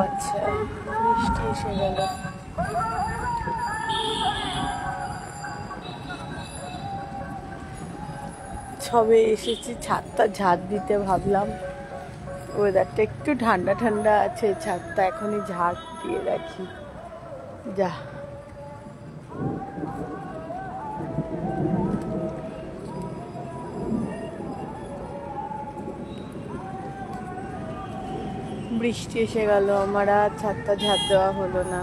আচ্ছা, বৃষ্টি এসে গেল। সবে এসেছি, ছাদটা ঝাড় দিতে ভাবলাম, ওয়েদারটা একটু ঠান্ডা ঠান্ডা আছে, ছাদটা এখনই ঝাড় দিয়ে রাখি। যা বৃষ্টি এসে গেল, আমার আর ছাদটা ঝাড় দেওয়া হলো না।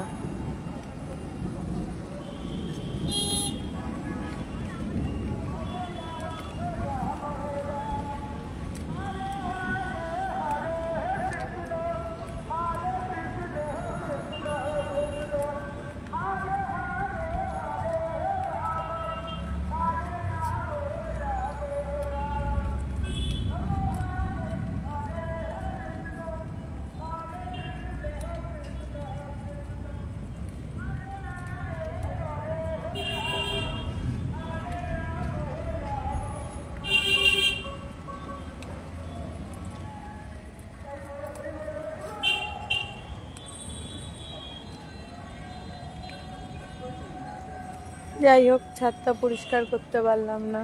যাই হোক, ছাদটা পরিষ্কার করতে পারলাম না।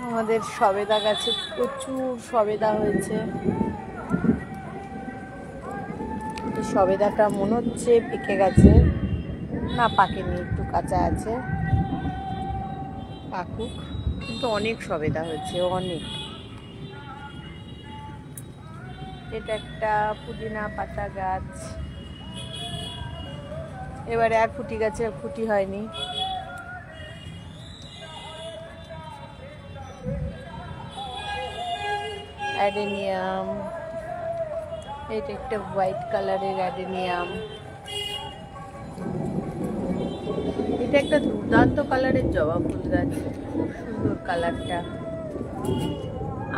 আমাদের সবেদা গাছে প্রচুর সবেদা হয়েছে। সবেদাটা মনে হচ্ছে পেকে গেছে, না পাকেনি, একটু কাঁচা আছে, পাকুক। কিন্তু অনেক সবেদা হয়েছে, অনেক। এটা একটা পুদিনা পাতা গাছ, এবারে আর ফুটি গাছে ফুটি হয়নি। অ্যাডেনিয়াম, এটা একটা হোয়াইট কালারের অ্যাডেনিয়াম। এটা একটা দুর্দান্ত কালারের জবা ফুল গাছ, খুব সুন্দর কালারটা।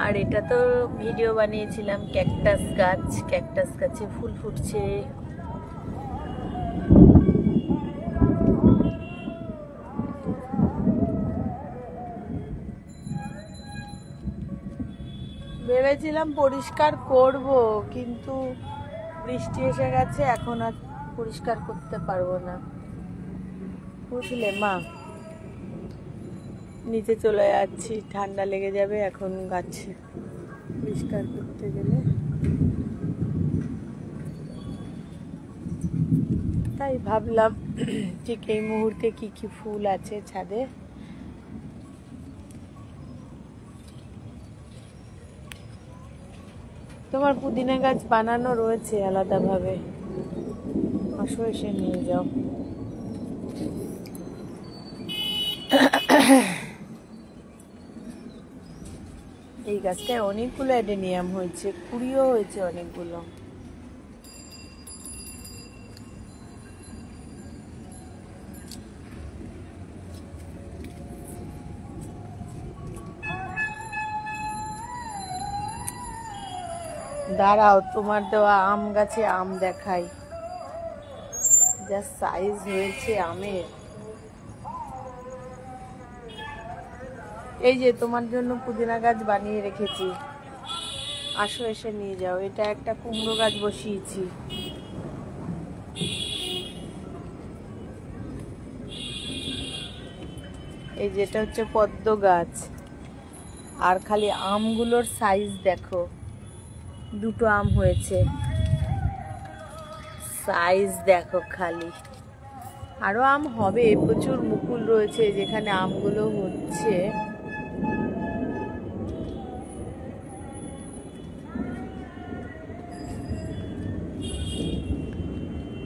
আর এটা তো ভিডিও বানিয়েছিলাম, ক্যাকটাস গাছ, ক্যাকটাস গাছে ফুল ফুটছে। ভেবেছিলাম পরিষ্কার করব, কিন্তু বৃষ্টি এসে গেছে, এখন আর পরিষ্কার করতে পারবো না, বুঝলে মা। নিচে চলে যাচ্ছি, ঠান্ডা লেগে যাবে এখন গাছ পরিষ্কার করতে গেলে। তাই ভাবলাম ঠিক এই মুহূর্তে কি কি ফুল আছে ছাদে। তোমার পুদিনা গাছ বানানো রয়েছে আলাদাভাবে, আসো এসে নিয়ে যাও। এই গাছটায় অনেকগুলো অ্যাডেনিয়াম হয়েছে, কুড়িও হয়েছে অনেকগুলো। দাঁড়াও, তোমার দেওয়া আম গাছে আম দেখাই, যা সাইজ হয়েছে আমের। এই যে তোমার জন্য পুদিনা গাছ বানিয়ে রেখেছি, আসো এসে নিয়ে যাও। এটা একটা কুমড়ো গাছ বসিয়েছি। এই যেটা হচ্ছে পদ্ম গাছ। আর খালি আমগুলোর সাইজ দেখো, দুটো আম হয়েছে, সাইজ দেখো খালি। আরো আম হবে, প্রচুর মুকুল রয়েছে যেখানে আমগুলো হচ্ছে।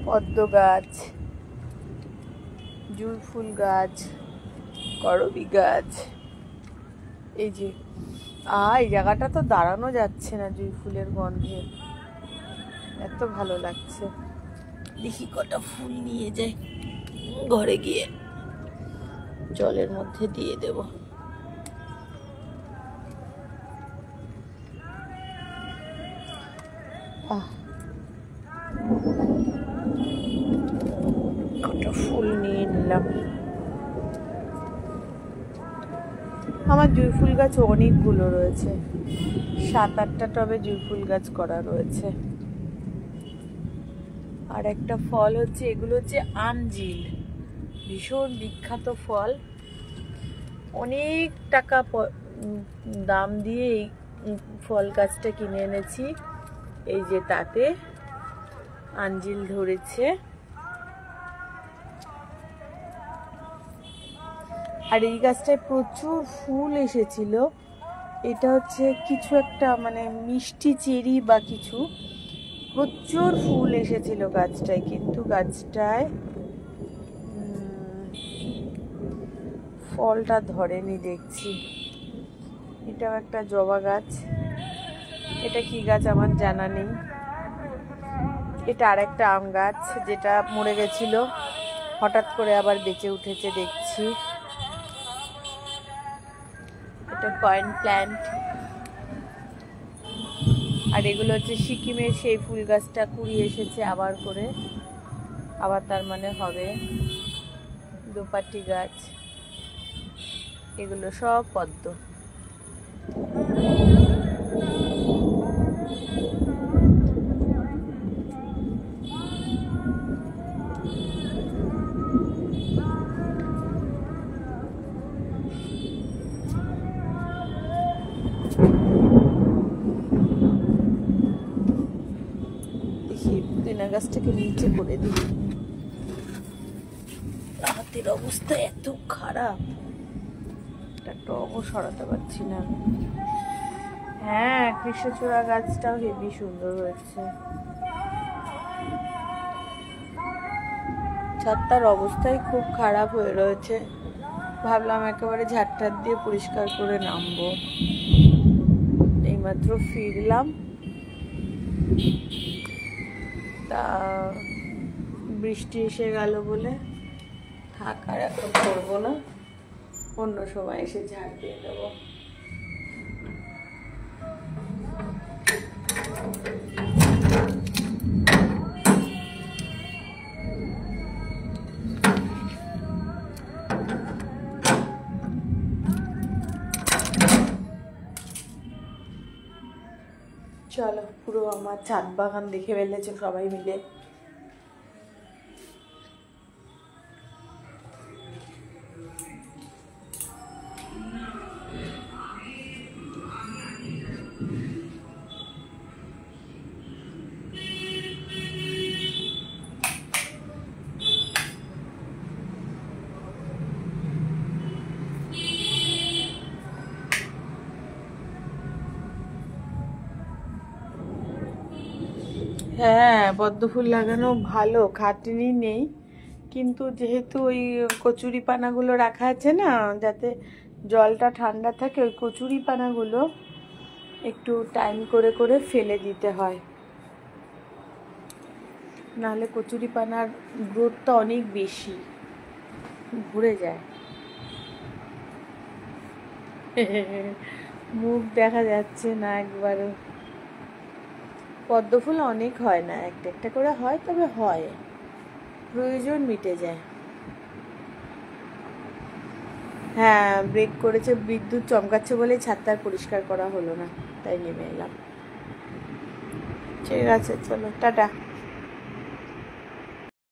পদ্ম গাছ, জুঁই ফুল গাছ, করবী গাছ। এই যে এই জায়গাটা তো দাঁড়ানো যাচ্ছে না জুঁই ফুলের গন্ধে, এত ভালো লাগছে। দেখি কটা ফুল নিয়ে যাই, ঘরে গিয়ে জলের মধ্যে দিয়ে দেব। কটা ফুল নিয়ে নিলাম। আমার জুঁই ফুল গাছ অনেকগুলো রয়েছে, 7-8টা টবে জুঁই ফুল গাছ করা রয়েছে। আর একটা ফল হচ্ছে, এগুলো হচ্ছে আঞ্জিল, ভীষণ বিখ্যাত ফল। অনেক টাকা দাম দিয়ে এই ফল গাছটা কিনে এনেছি। এই যে তাতে আঞ্জিল ধরেছে। আর এই গাছটায় প্রচুর ফুল এসেছিল। এটা হচ্ছে কিছু একটা মানে মিষ্টি চেরি বা কিছু, প্রচুর ফুল এসেছিল গাছটায়, কিন্তু গাছটায় ফলটা ধরেনি দেখছি। এটাও একটা জবা গাছ। এটা কি গাছ আমার জানা নেই। এটা আরেকটা আম গাছ, যেটা মরে গেছিল, হঠাৎ করে আবার বেঁচে উঠেছে দেখছি। এটা কয়েন প্ল্যান্ট। আর এগুলো হচ্ছে সিকিমের সেই ফুল গাছটা কুড়ি এসেছে আবার করে, আবার তার মানে হবে। দোপাটি গাছ, এগুলো সব পদ্ম। দেখি পুদিনা গাছটাকে নিচে করে দিই। হাতের অবস্থা এত খারাপ, একটা টবও সরাতে পারছি না। হ্যাঁ, কৃষ্ণচূড়া গাছটাও হেবি সুন্দর হয়েছে। ছাদটার অবস্থাই খুব খারাপ হয়ে রয়েছে। ভাবলাম একেবারে ঝাড়টার দিয়ে পরিষ্কার করে নামবো। এইমাত্র ফিরলাম, তা বৃষ্টি এসে গেল বলে থাক, আর এখন করবো না, অন্য সময় এসে ঝাড় দিয়ে দেবো। চলো, পুরো আমার ছাদ বাগান দেখে ফেলেছে সবাই মিলে। হ্যাঁ, পদ্ম ফুল লাগানো ভালো, খাটনি নেই, কিন্তু যেহেতু ওই কচুরি পানাগুলো রাখা আছে না, যাতে জলটা ঠান্ডা থাকে, ওই কচুরি পানাগুলো একটু টাইম করে করে ফেলে দিতে হয়, নাহলে কচুরি পানার গ্রোথটা অনেক বেশি, ভরে যায়। মুখ দেখা যাচ্ছে না একবারও। পদ্ম ফুল অনেক হয় না, একটা একটা করে হয়, তবে হয়, প্রয়োজন মিটে যায়। হ্যাঁ, ব্রেক করেছে, বিদ্যুৎ চমকাচ্ছে বলে ছাদটা পরিষ্কার করা হলো না, তাই নেমে এলাম। ঠিক আছে, চলো, টাটা।